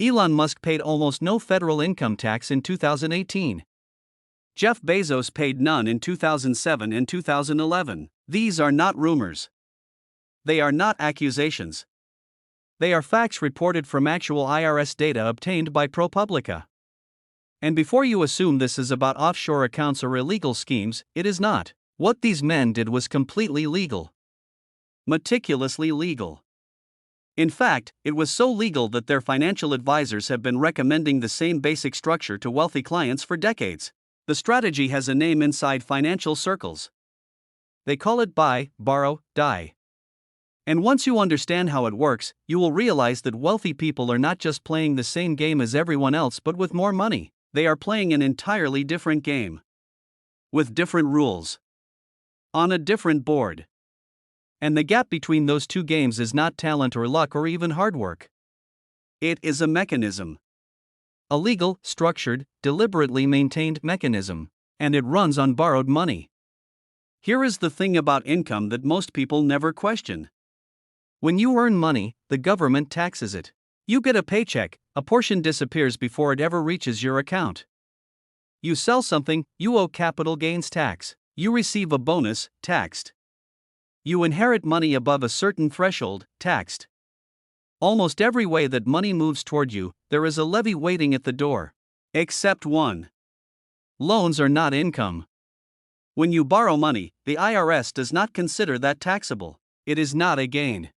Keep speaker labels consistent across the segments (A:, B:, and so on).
A: Elon Musk paid almost no federal income tax in 2018. Jeff Bezos paid none in 2007 and 2011. These are not rumors. They are not accusations. They are facts reported from actual IRS data obtained by ProPublica. And before you assume this is about offshore accounts or illegal schemes, it is not. What these men did was completely legal. Meticulously legal. In fact, it was so legal that their financial advisors have been recommending the same basic structure to wealthy clients for decades. The strategy has a name inside financial circles. They call it buy, borrow, die. And once you understand how it works, you will realize that wealthy people are not just playing the same game as everyone else but with more money. They are playing an entirely different game. With different rules. On a different board. And the gap between those two games is not talent or luck or even hard work. It is a mechanism. A legal, structured, deliberately maintained mechanism. And it runs on borrowed money. Here is the thing about income that most people never question. When you earn money, the government taxes it. You get a paycheck, a portion disappears before it ever reaches your account. You sell something, you owe capital gains tax. You receive a bonus, taxed. You inherit money above a certain threshold, taxed. Almost every way that money moves toward you, there is a levy waiting at the door. Except one. Loans are not income. When you borrow money, the IRS does not consider that taxable. It is not a gain.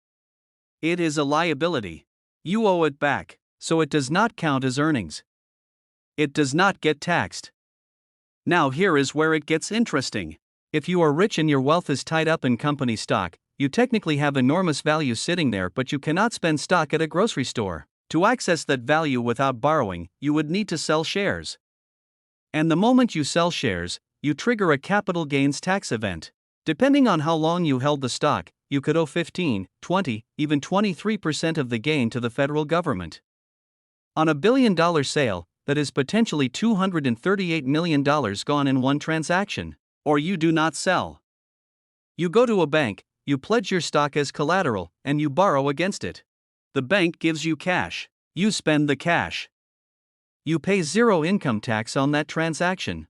A: It is a liability. You owe it back, so it does not count as earnings. It does not get taxed. Now here is where it gets interesting. If you are rich and your wealth is tied up in company stock, you technically have enormous value sitting there, but you cannot spend stock at a grocery store. To access that value without borrowing, you would need to sell shares. And the moment you sell shares, you trigger a capital gains tax event. Depending on how long you held the stock, you could owe 15, 20, even 23% of the gain to the federal government. On a $1 billion sale, that is potentially $238 million gone in one transaction. Or you do not sell. You go to a bank, you pledge your stock as collateral, and you borrow against it. The bank gives you cash. You spend the cash. You pay zero income tax on that transaction.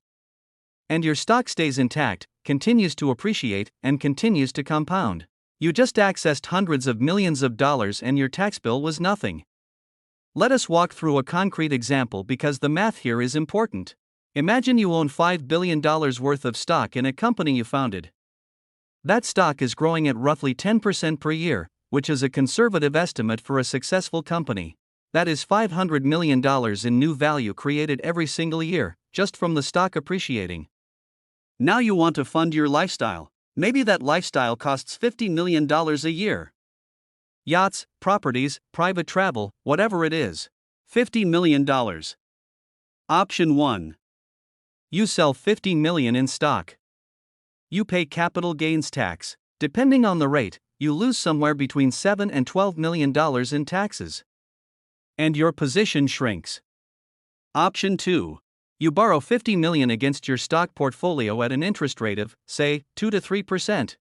A: And your stock stays intact, continues to appreciate, and continues to compound. You just accessed hundreds of millions of dollars and your tax bill was nothing. Let us walk through a concrete example because the math here is important. Imagine you own $5 billion worth of stock in a company you founded. That stock is growing at roughly 10% per year, which is a conservative estimate for a successful company. That is $500 million in new value created every single year, just from the stock appreciating. Now you want to fund your lifestyle. Maybe that lifestyle costs $50 million a year. Yachts, properties, private travel, whatever it is. $50 million. Option 1. You sell $50 million in stock. You pay capital gains tax. Depending on the rate, you lose somewhere between $7 and $12 million in taxes. And your position shrinks. Option 2. You borrow $50 million against your stock portfolio at an interest rate of, say, 2 to 3%.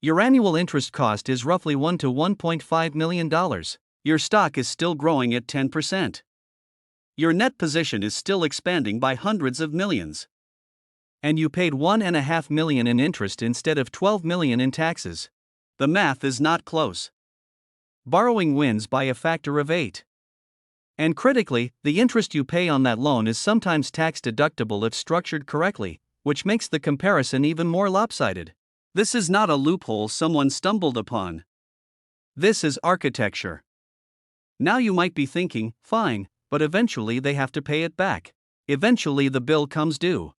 A: Your annual interest cost is roughly $1 to $1.5 million. Your stock is still growing at 10%. Your net position is still expanding by hundreds of millions. And you paid $1.5 million in interest instead of $12 million in taxes. The math is not close. Borrowing wins by a factor of 8. And critically, the interest you pay on that loan is sometimes tax deductible if structured correctly, which makes the comparison even more lopsided. This is not a loophole someone stumbled upon. This is architecture. Now you might be thinking, fine, but eventually they have to pay it back. Eventually the bill comes due.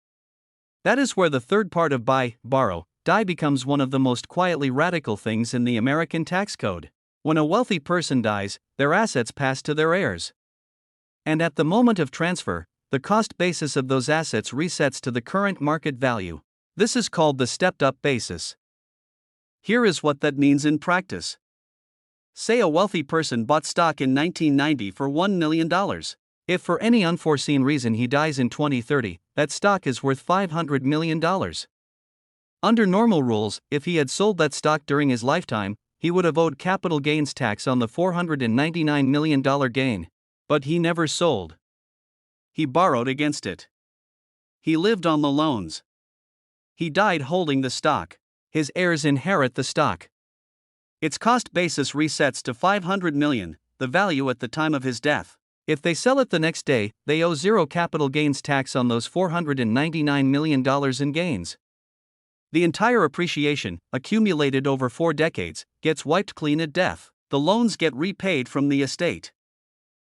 A: That is where the third part of buy, borrow, die becomes one of the most quietly radical things in the American tax code. When a wealthy person dies, their assets pass to their heirs. And at the moment of transfer, the cost basis of those assets resets to the current market value. This is called the stepped-up basis. Here is what that means in practice. Say a wealthy person bought stock in 1990 for $1 million. If for any unforeseen reason he dies in 2030, that stock is worth $500 million. Under normal rules, if he had sold that stock during his lifetime, he would have owed capital gains tax on the $499 million gain. But he never sold. He borrowed against it. He lived on the loans. He died holding the stock. His heirs inherit the stock. Its cost basis resets to $500 million, the value at the time of his death. If they sell it the next day, they owe zero capital gains tax on those $499 million in gains. The entire appreciation, accumulated over 4 decades, gets wiped clean at death. The loans get repaid from the estate.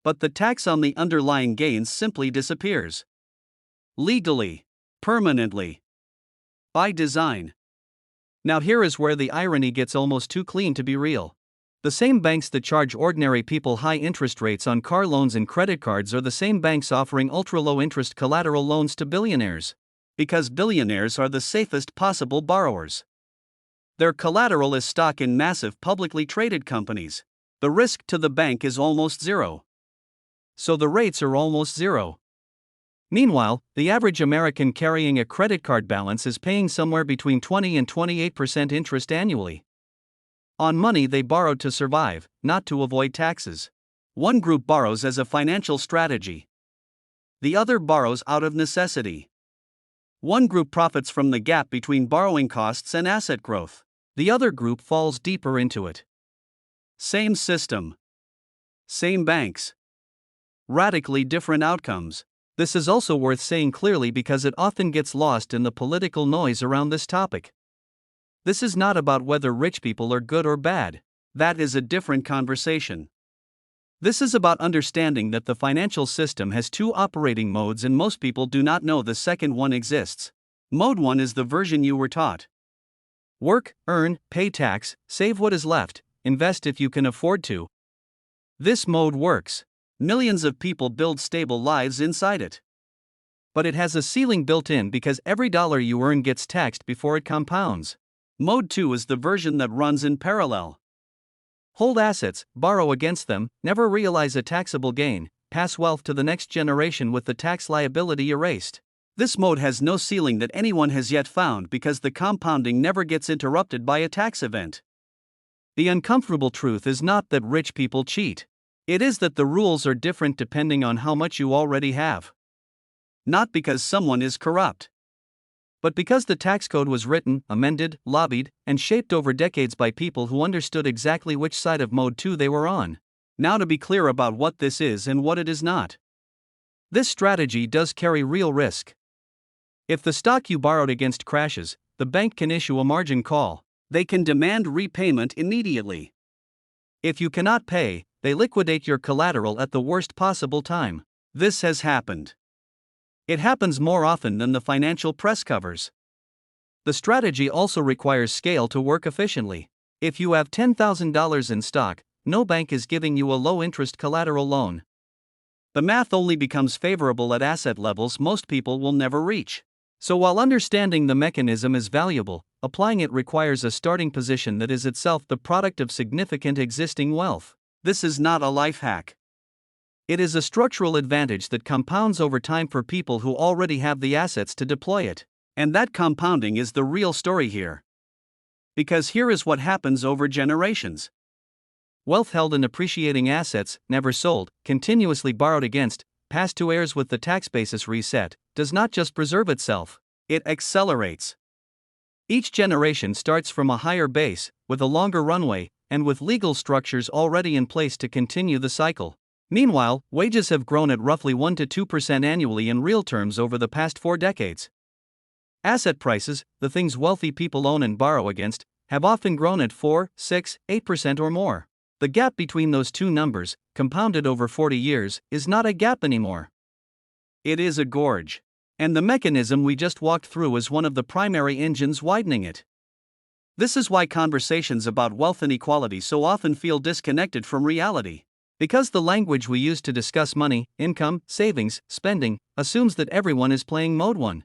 A: But the tax on the underlying gains simply disappears. Legally. Permanently. By design. Now here is where the irony gets almost too clean to be real. The same banks that charge ordinary people high interest rates on car loans and credit cards are the same banks offering ultra-low interest collateral loans to billionaires. Because billionaires are the safest possible borrowers. Their collateral is stock in massive publicly traded companies. The risk to the bank is almost zero. So the rates are almost zero. Meanwhile, the average American carrying a credit card balance is paying somewhere between 20 and 28% interest annually. On money they borrowed to survive, not to avoid taxes. One group borrows as a financial strategy. The other borrows out of necessity. One group profits from the gap between borrowing costs and asset growth. The other group falls deeper into it. Same system. Same banks. Radically different outcomes. This is also worth saying clearly because it often gets lost in the political noise around this topic. This is not about whether rich people are good or bad. That is a different conversation. This is about understanding that the financial system has 2 operating modes and most people do not know the second one exists. Mode 1 is the version you were taught. Work, earn, pay tax, save what is left, invest if you can afford to. This mode works. Millions of people build stable lives inside it. But it has a ceiling built in because every dollar you earn gets taxed before it compounds. Mode 2 is the version that runs in parallel. Hold assets, borrow against them, never realize a taxable gain, pass wealth to the next generation with the tax liability erased. This mode has no ceiling that anyone has yet found because the compounding never gets interrupted by a tax event. The uncomfortable truth is not that rich people cheat. It is that the rules are different depending on how much you already have. Not because someone is corrupt, but because the tax code was written, amended, lobbied, and shaped over decades by people who understood exactly which side of Mode 2 they were on. Now to be clear about what this is and what it is not. This strategy does carry real risk. If the stock you borrowed against crashes, the bank can issue a margin call. They can demand repayment immediately. If you cannot pay, they liquidate your collateral at the worst possible time. This has happened. It happens more often than the financial press covers. The strategy also requires scale to work efficiently. If you have $10,000 in stock, no bank is giving you a low-interest collateral loan. The math only becomes favorable at asset levels most people will never reach. So while understanding the mechanism is valuable, applying it requires a starting position that is itself the product of significant existing wealth. This is not a life hack. It is a structural advantage that compounds over time for people who already have the assets to deploy it. And that compounding is the real story here. Because here is what happens over generations. Wealth held in appreciating assets, never sold, continuously borrowed against, passed to heirs with the tax basis reset, does not just preserve itself, it accelerates. Each generation starts from a higher base, with a longer runway, and with legal structures already in place to continue the cycle. Meanwhile, wages have grown at roughly 1 to 2% annually in real terms over the past 4 decades. Asset prices, the things wealthy people own and borrow against, have often grown at 4, 6, 8% or more. The gap between those two numbers, compounded over 40 years, is not a gap anymore. It is a gorge. And the mechanism we just walked through is one of the primary engines widening it. This is why conversations about wealth inequality so often feel disconnected from reality. Because the language we use to discuss money, income, savings, spending, assumes that everyone is playing Mode 1.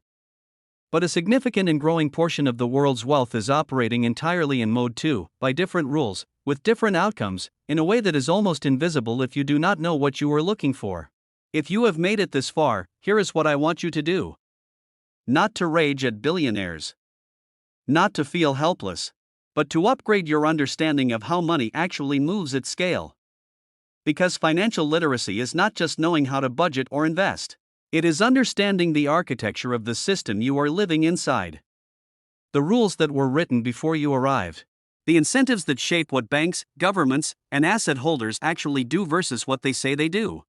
A: But a significant and growing portion of the world's wealth is operating entirely in Mode 2, by different rules, with different outcomes, in a way that is almost invisible if you do not know what you are looking for. If you have made it this far, here is what I want you to do. Not to rage at billionaires. Not to feel helpless. But to upgrade your understanding of how money actually moves at scale. Because financial literacy is not just knowing how to budget or invest. It is understanding the architecture of the system you are living inside. The rules that were written before you arrived. The incentives that shape what banks, governments, and asset holders actually do versus what they say they do.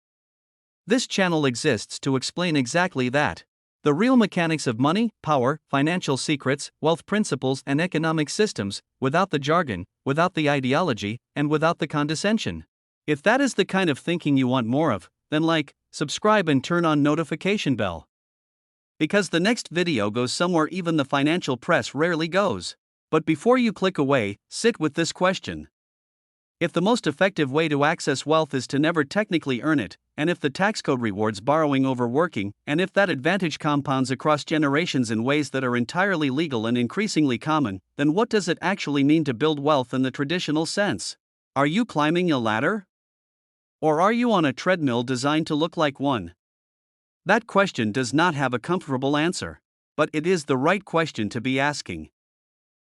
A: This channel exists to explain exactly that. The real mechanics of money, power, financial secrets, wealth principles, and economic systems, without the jargon, without the ideology, and without the condescension. If that is the kind of thinking you want more of, then like, subscribe and turn on notification bell. Because the next video goes somewhere even the financial press rarely goes. But before you click away, sit with this question. If the most effective way to access wealth is to never technically earn it, and if the tax code rewards borrowing over working, and if that advantage compounds across generations in ways that are entirely legal and increasingly common, then what does it actually mean to build wealth in the traditional sense? Are you climbing a ladder? Or are you on a treadmill designed to look like one? That question does not have a comfortable answer. But it is the right question to be asking.